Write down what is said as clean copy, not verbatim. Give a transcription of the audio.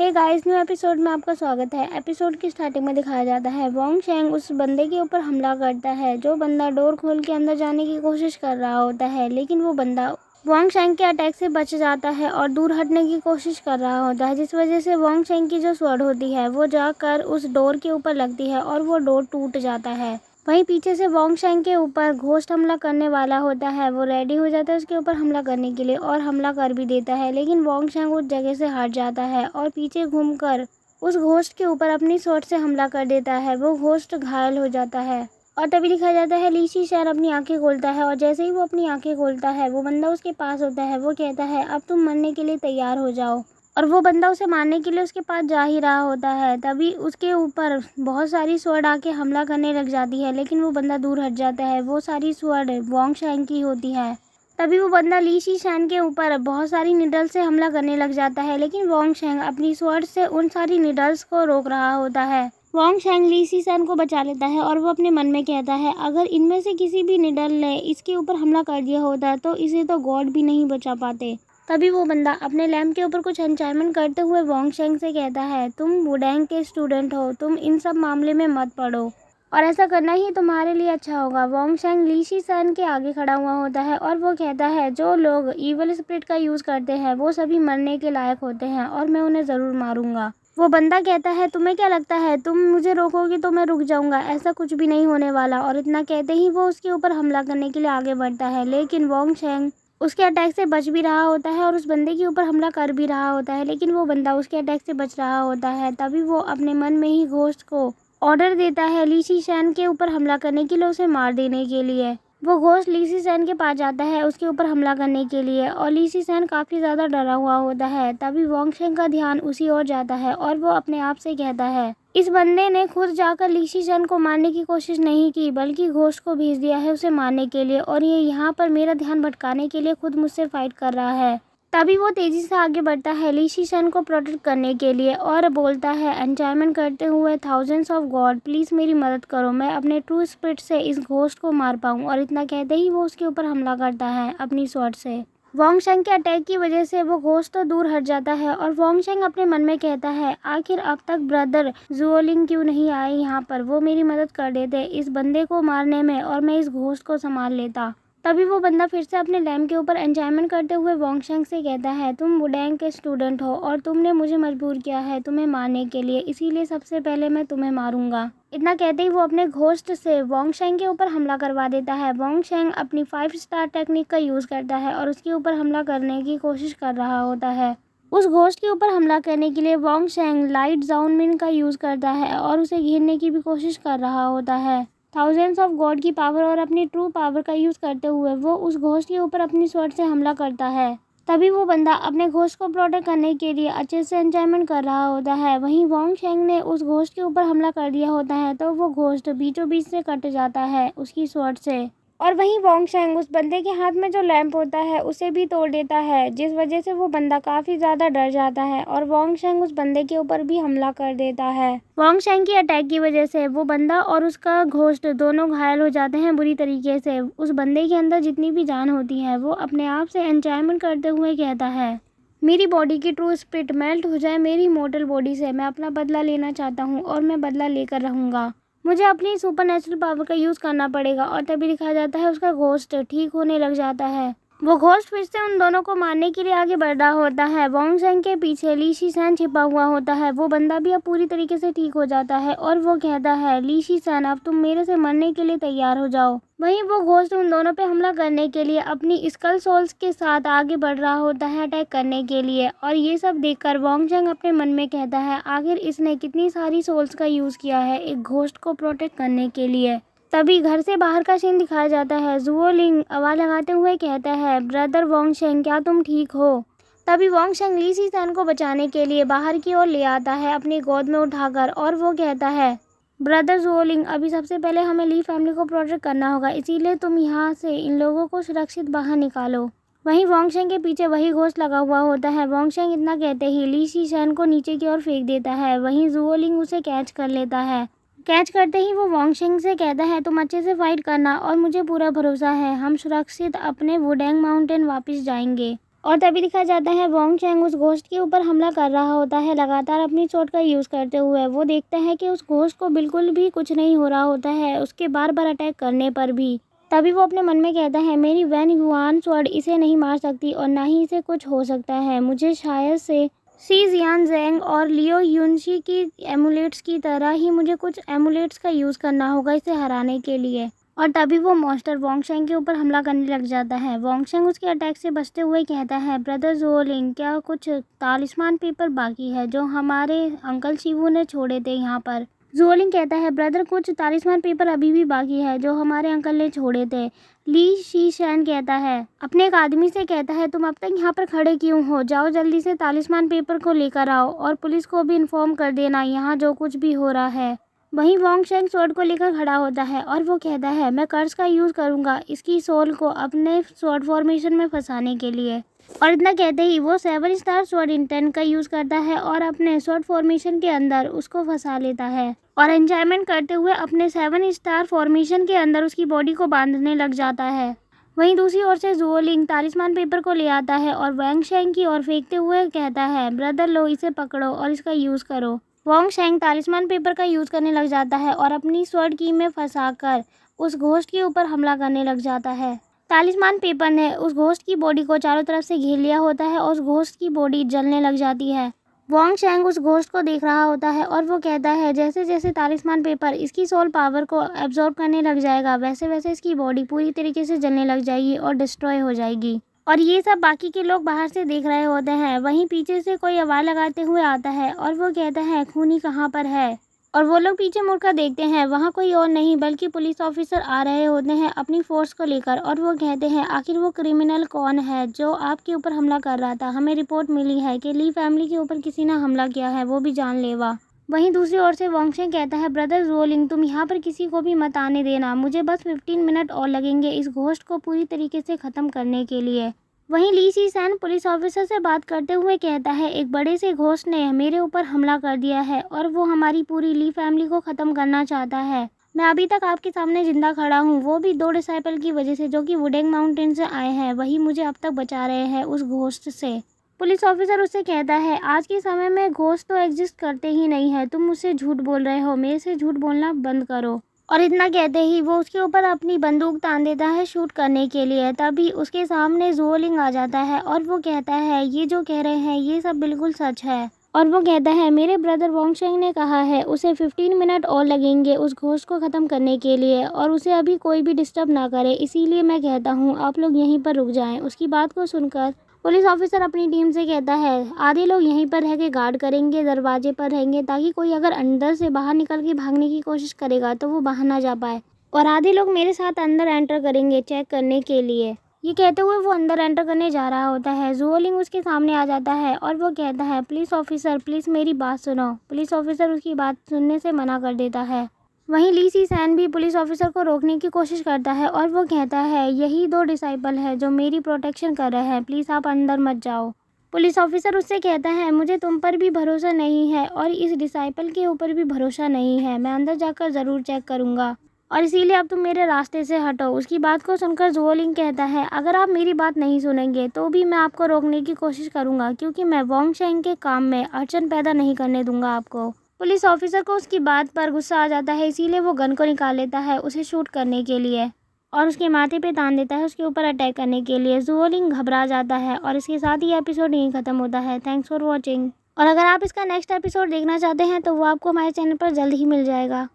Hey guys, new episode में आपका स्वागत है। एपिसोड की स्टार्टिंग में दिखाया जाता है वोंग शेंग उस बंदे के ऊपर हमला करता है जो बंदा डोर खोल के अंदर जाने की कोशिश कर रहा होता है, लेकिन वो बंदा वोंग शेंग के अटैक से बच जाता है और दूर हटने की कोशिश कर रहा होता है, जिस वजह से वोंग शेंग की जो स्वॉर्ड होती है वो जाकर उस डोर के ऊपर लगती है और वो डोर टूट जाता है। वहीं पीछे से वोंग शेंग के ऊपर घोस्ट हमला करने वाला होता है। वो रेडी हो जाता है उसके ऊपर हमला करने के लिए और हमला कर भी देता है, लेकिन वोंग शेंग उस जगह से हट जाता है और पीछे घूमकर उस घोस्ट के ऊपर अपनी स्वॉर्ड से हमला कर देता है। वो घोस्ट घायल हो जाता है और तभी दिखाया जाता है ली शी शैन अपनी आंखें खोलता है और जैसे ही वो अपनी आंखें खोलता है वो बंदा उसके पास होता है। वो कहता है अब तुम मरने के लिए तैयार हो जाओ, और वो बंदा उसे मारने के लिए उसके पास जा ही रहा होता है। तभी उसके ऊपर बहुत सारी स्वॉर्ड आके हमला करने लग जाती है, लेकिन वो बंदा दूर हट जाता है। वो सारी स्वॉर्ड वोंग शेंग की होती है। तभी वो बंदा ली शी शैन के ऊपर बहुत सारी निडल से हमला करने लग जाता है, लेकिन वोंग शेंग अपनी स्वॉर्ड से उन सारी निडल्स को रोक रहा होता है। वोंग शेंग ली शी शैन को बचा लेता है और वो अपने मन में कहता है अगर इनमें से किसी भी निडल ने इसके ऊपर हमला कर दिया होता तो इसे तो गॉड भी नहीं बचा पाते। तभी वो बंदा अपने लैम्प के ऊपर कुछ एन्चांटमेंट करते हुए वोंग शेंग से कहता है तुम वुडेंग के स्टूडेंट हो, तुम इन सब मामले में मत पड़ो और ऐसा करना ही तुम्हारे लिए अच्छा होगा। वोंग शेंग ली शी शैन के आगे खड़ा हुआ होता है और वो कहता है जो लोग इविल स्पिरिट का यूज़ करते हैं वो सभी मरने के लायक होते हैं और मैं उन्हें ज़रूर मारूंगा। वो बंदा कहता है तुम्हें क्या लगता है तुम मुझे रोकोगे तो मैं रुक जाऊंगा, ऐसा कुछ भी नहीं होने वाला। और इतना कहते ही वो उसके ऊपर हमला करने के लिए आगे बढ़ता है, लेकिन वोंग शेंग उसके अटैक से बच भी रहा होता है और उस बंदे के ऊपर हमला कर भी रहा होता है, लेकिन वो बंदा उसके अटैक से बच रहा होता है। तभी वो अपने मन में ही घोस्ट को ऑर्डर देता है ली शी शैन के ऊपर हमला करने के लिए, उसे मार देने के लिए। वो घोस्ट ली शी शैन के पास जाता है उसके ऊपर हमला करने के लिए और ली शी शैन काफ़ी ज़्यादा डरा हुआ होता है। तभी वोंग शेंग का ध्यान उसी ओर जाता है और वो अपने आप से कहता है इस बंदे ने खुद जाकर ली शी शैन को मारने की कोशिश नहीं की, बल्कि घोस्ट को भेज दिया है उसे मारने के लिए, और ये यहाँ पर मेरा ध्यान भटकाने के लिए खुद मुझसे फाइट कर रहा है। तभी वो तेजी से आगे बढ़ता है ली शी शैन को प्रोटेक्ट करने के लिए और बोलता है एन्चांटमेंट करते हुए थाउजेंड्स ऑफ गॉड प्लीज़ मेरी मदद करो, मैं अपने ट्रू स्पिरिट से इस घोस्ट को मार पाऊँ। और इतना कहते ही वो उसके ऊपर हमला करता है अपनी स्वॉर्ड से। वोंग शेंग के अटैक की वजह से वो घोस्ट तो दूर हट जाता है और वोंग शेंग अपने मन में कहता है आखिर अब तक ब्रदर जुओलिंग क्यों नहीं आए यहाँ पर, वो मेरी मदद कर देते इस बंदे को मारने में और मैं इस घोस्ट को संभाल लेता। तभी वो बंदा फिर से अपने लैम्प के ऊपर एन्चांटमेंट करते हुए वोंग शेंग से कहता है तुम वुडेंग के स्टूडेंट हो और तुमने मुझे मजबूर किया है तुम्हें मारने के लिए, इसीलिए सबसे पहले मैं तुम्हें मारूंगा। इतना कहते ही वो अपने घोस्ट से वोंग शेंग के ऊपर हमला करवा देता है। वोंग शेंग अपनी 5 स्टार टेक्निक का यूज़ करता है और उसके ऊपर हमला करने की कोशिश कर रहा होता है। उस घोस्ट के ऊपर हमला करने के लिए वोंग शेंग लाइट जाउनमिन का यूज़ करता है और उसे घेरने की भी कोशिश कर रहा होता है। थाउजेंड्स ऑफ गॉड की पावर और अपनी ट्रू पावर का यूज़ करते हुए वो उस घोस्ट के ऊपर अपनी स्वॉर्ड से हमला करता है। तभी वो बंदा अपने घोस्ट को प्रोटेक्ट करने के लिए अच्छे से एन्चांटमेंट कर रहा होता है। वहीं वोंग शेंग ने उस घोस्ट के ऊपर हमला कर दिया होता है तो वो घोस्ट बीचों बीच से कट जाता है उसकी स्वॉर्ड से। और वहीं वोंग शेंग उस बंदे के हाथ में जो लैंप होता है उसे भी तोड़ देता है, जिस वजह से वो बंदा काफ़ी ज़्यादा डर जाता है और वोंग शेंग उस बंदे के ऊपर भी हमला कर देता है। वोंग शेंग की अटैक की वजह से वो बंदा और उसका घोस्ट दोनों घायल हो जाते हैं बुरी तरीके से। उस बंदे के अंदर जितनी भी जान होती है वो अपने आप से एन्चांटमेंट करते हुए कहता है मेरी बॉडी की ट्रू स्पिरिट मेल्ट हो जाए मेरी मॉर्टल बॉडी से, मैं अपना बदला लेना चाहता हूँ और मैं बदला लेकर रहूँगा। मुझे अपनी सुपर नेचुरल पावर का यूज़ करना पड़ेगा। और तभी दिखाया जाता है उसका घोस्ट ठीक होने लग जाता है। वो घोस्ट फिर से उन दोनों को मारने के लिए आगे बढ़ रहा होता है। वोंग शेंग के पीछे ली शी शैन छिपा हुआ होता है। वो बंदा भी अब पूरी तरीके से ठीक हो जाता है और वो कहता है ली शी शैन अब तुम मेरे से मरने के लिए तैयार हो जाओ। वहीं वो घोस्ट उन दोनों पे हमला करने के लिए अपनी स्कल सोल्स के साथ आगे बढ़ रहा होता है अटैक करने के लिए। और ये सब देखकर वोंग शेंग अपने मन में कहता है आखिर इसने कितनी सारी सोल्स का यूज़ किया है एक घोस्ट को प्रोटेक्ट करने के लिए। तभी घर से बाहर का सीन दिखाया जाता है। जुओलिंग आवाज़ लगाते हुए कहता है ब्रदर वोंग शेंग क्या तुम ठीक हो। तभी वोंग शेंग ली शी शैन को बचाने के लिए बाहर की ओर ले आता है अपनी गोद में उठाकर और वो कहता है ब्रदर जुओलिंग अभी सबसे पहले हमें ली फैमिली को प्रोटेक्ट करना होगा, इसीलिए तुम यहाँ से इन लोगों को सुरक्षित बाहर निकालो। वहीं वोंग शेंग के पीछे वही घोस्ट लगा हुआ होता है। वोंग शेंग इतना कहते ही ली शी शैन को नीचे की ओर फेंक देता है। वहीं जुओलिंग उसे कैच कर लेता है। कैच करते ही वो वोंग शेंग से कहता है तुम अच्छे से फाइट करना और मुझे पूरा भरोसा है हम सुरक्षित अपने वुडेंग माउंटेन वापस जाएंगे। और तभी दिखाया जाता है वॉन्ग चैंग उस घोस्ट के ऊपर हमला कर रहा होता है लगातार अपनी स्वॉर्ड का यूज़ करते हुए। वो देखता है कि उस घोस्ट को बिल्कुल भी कुछ नहीं हो रहा होता है उसके बार बार अटैक करने पर भी। तभी वो अपने मन में कहता है मेरी वैन युआन स्वॉर्ड इसे नहीं मार सकती और ना ही इसे कुछ हो सकता है। मुझे शायद से शी जियान ज़ेंग और लियो युनशी की एमुलेट्स की तरह ही मुझे कुछ एमुलेट्स का यूज़ करना होगा इसे हराने के लिए। और तभी वो मॉन्स्टर वॉन्ग चैंग के ऊपर हमला करने लग जाता है। वॉन्ग चैंग उसके अटैक से बचते हुए कहता है ब्रदर ज़ुओलिंग, क्या कुछ तालिस्मान पेपर बाकी है जो हमारे अंकल शिवू ने छोड़े थे यहाँ पर। ज़ुओलिंग कहता है ब्रदर कुछ तालिस्मान पेपर अभी भी बाकी है जो हमारे अंकल ने छोड़े थे। ली शी शैन कहता है अपने एक आदमी से कहता है तुम अब तक यहाँ पर खड़े क्यों हो, जाओ जल्दी से तालिस्मान पेपर को लेकर आओ और पुलिस को भी इन्फॉर्म कर देना यहाँ जो कुछ भी हो रहा है। वहीं वॉन्ग चैंग स्वॉर्ड को लेकर खड़ा होता है और वो कहता है मैं कर्स का यूज़ करूँगा इसकी सोल को अपने स्वॉर्ड फॉर्मेशन में फंसाने के लिए। और इतना कहते ही वो 7 स्टार स्वॉर्ड इंटेंट का यूज़ करता है और अपने स्वॉर्ड फॉर्मेशन के अंदर उसको फंसा लेता है और एंजॉयमेंट करते हुए अपने 7 स्टार फॉर्मेशन के अंदर उसकी बॉडी को बांधने लग जाता है। वहीं दूसरी ओर से ज़ुओलिंग तालिस्मान पेपर को ले आता है और वॉन्ग चैंग की ओर फेंकते हुए कहता है ब्रदर लो इसे पकड़ो और इसका यूज़ करो। वॉन्ग चैंग तालिस्मान पेपर का यूज़ करने लग जाता है और अपनी स्वॉर्ड की में फंसाकर उस घोस्ट के ऊपर हमला करने लग जाता है। तालिस्मान पेपर ने उस घोस्ट की बॉडी को चारों तरफ से घेर लिया होता है और उस घोस्ट की बॉडी जलने लग जाती है। वॉन्ग चैंग उस घोस्ट को देख रहा होता है और वो कहता है जैसे जैसे तालिस्मान पेपर इसकी सोल पावर को एब्जॉर्ब करने लग जाएगा वैसे वैसे इसकी बॉडी पूरी तरीके से जलने लग जाएगी और डिस्ट्रॉय हो जाएगी। और ये सब बाकी के लोग बाहर से देख रहे होते हैं। वहीं पीछे से कोई आवाज़ लगाते हुए आता है और वो कहता है खूनी कहाँ पर है। और वो लोग पीछे मुड़कर देखते हैं, वहाँ कोई और नहीं बल्कि पुलिस ऑफिसर आ रहे होते हैं अपनी फोर्स को लेकर। और वो कहते हैं आखिर वो क्रिमिनल कौन है जो आपके ऊपर हमला कर रहा था। हमें रिपोर्ट मिली है कि ली फैमिली के ऊपर किसी ने हमला किया है, वो भी जानलेवा। वहीं दूसरी ओर से वॉन्ग चैंग कहता है ब्रदर ज़ुओलिंग तुम यहाँ पर किसी को भी मत आने देना, मुझे बस 15 मिनट और लगेंगे इस घोस्ट को पूरी तरीके से ख़त्म करने के लिए। वहीं ली सी सैन पुलिस ऑफिसर से बात करते हुए कहता है एक बड़े से घोस्ट ने मेरे ऊपर हमला कर दिया है और वो हमारी पूरी ली फैमिली को ख़त्म करना चाहता है। मैं अभी तक आपके सामने जिंदा खड़ा हूँ, वो भी 2 डिसाइपल की वजह से जो कि वुडेंग माउंटेन से आए हैं, वही मुझे अब तक बचा रहे हैं उस घोस्ट से। पुलिस ऑफिसर उससे कहता है आज के समय में घोस्ट तो एग्जिस्ट करते ही नहीं है, तुम मुझसे झूठ बोल रहे हो, मेरे से झूठ बोलना बंद करो। और इतना कहते ही वो उसके ऊपर अपनी बंदूक तान देता है शूट करने के लिए। तभी उसके सामने ज़ुओलिंग आ जाता है और वो कहता है ये जो कह रहे हैं ये सब बिल्कुल सच है। और वो कहता है मेरे ब्रदर वॉन्ग चैंग ने कहा है उसे 15 मिनट और लगेंगे उस घोस्ट को ख़त्म करने के लिए और उसे अभी कोई भी डिस्टर्ब ना करे, इसीलिए मैं कहता हूँ आप लोग यहीं पर रुक जाएं। उसकी बात को सुनकर पुलिस ऑफिसर अपनी टीम से कहता है आधे लोग यहीं पर रह के गार्ड करेंगे, दरवाजे पर रहेंगे ताकि कोई अगर अंदर से बाहर निकल के भागने की कोशिश करेगा तो वो बाहर ना जा पाए, और आधे लोग मेरे साथ अंदर एंटर करेंगे चेक करने के लिए। ये कहते हुए वो अंदर एंटर करने जा रहा होता है। ज़ुओलिंग उसके सामने आ जाता है और वो कहता है पुलिस ऑफिसर प्लीज़ मेरी बात सुनो। पुलिस ऑफिसर उसकी बात सुनने से मना कर देता है। वहीं ली सी सैन भी पुलिस ऑफिसर को रोकने की कोशिश करता है और वो कहता है यही 2 डिसाइपल है जो मेरी प्रोटेक्शन कर रहे हैं, प्लीज़ आप अंदर मत जाओ। पुलिस ऑफिसर उससे कहता है मुझे तुम पर भी भरोसा नहीं है और इस डिसाइपल के ऊपर भी भरोसा नहीं है, मैं अंदर जाकर ज़रूर चेक करूँगा और इसीलिए अब तुम मेरे रास्ते से हटो। उसकी बात को सुनकर ज़ुओलिंग कहता है अगर आप मेरी बात नहीं सुनेंगे तो भी मैं आपको रोकने की कोशिश करूँगा, क्योंकि मैं वॉन्ग चैंग के काम में अड़चन पैदा नहीं करने दूँगा आपको। पुलिस ऑफिसर को उसकी बात पर गुस्सा आ जाता है, इसीलिए वो गन को निकाल लेता है उसे शूट करने के लिए और उसके माथे पे तान देता है उसके ऊपर अटैक करने के लिए। ज़ुओलिंग घबरा जाता है और इसके साथ ही एपिसोड यहीं ख़त्म होता है। Thanks for watching. और अगर आप इसका नेक्स्ट एपिसोड देखना चाहते हैं तो वो आपको हमारे चैनल पर जल्द ही मिल जाएगा।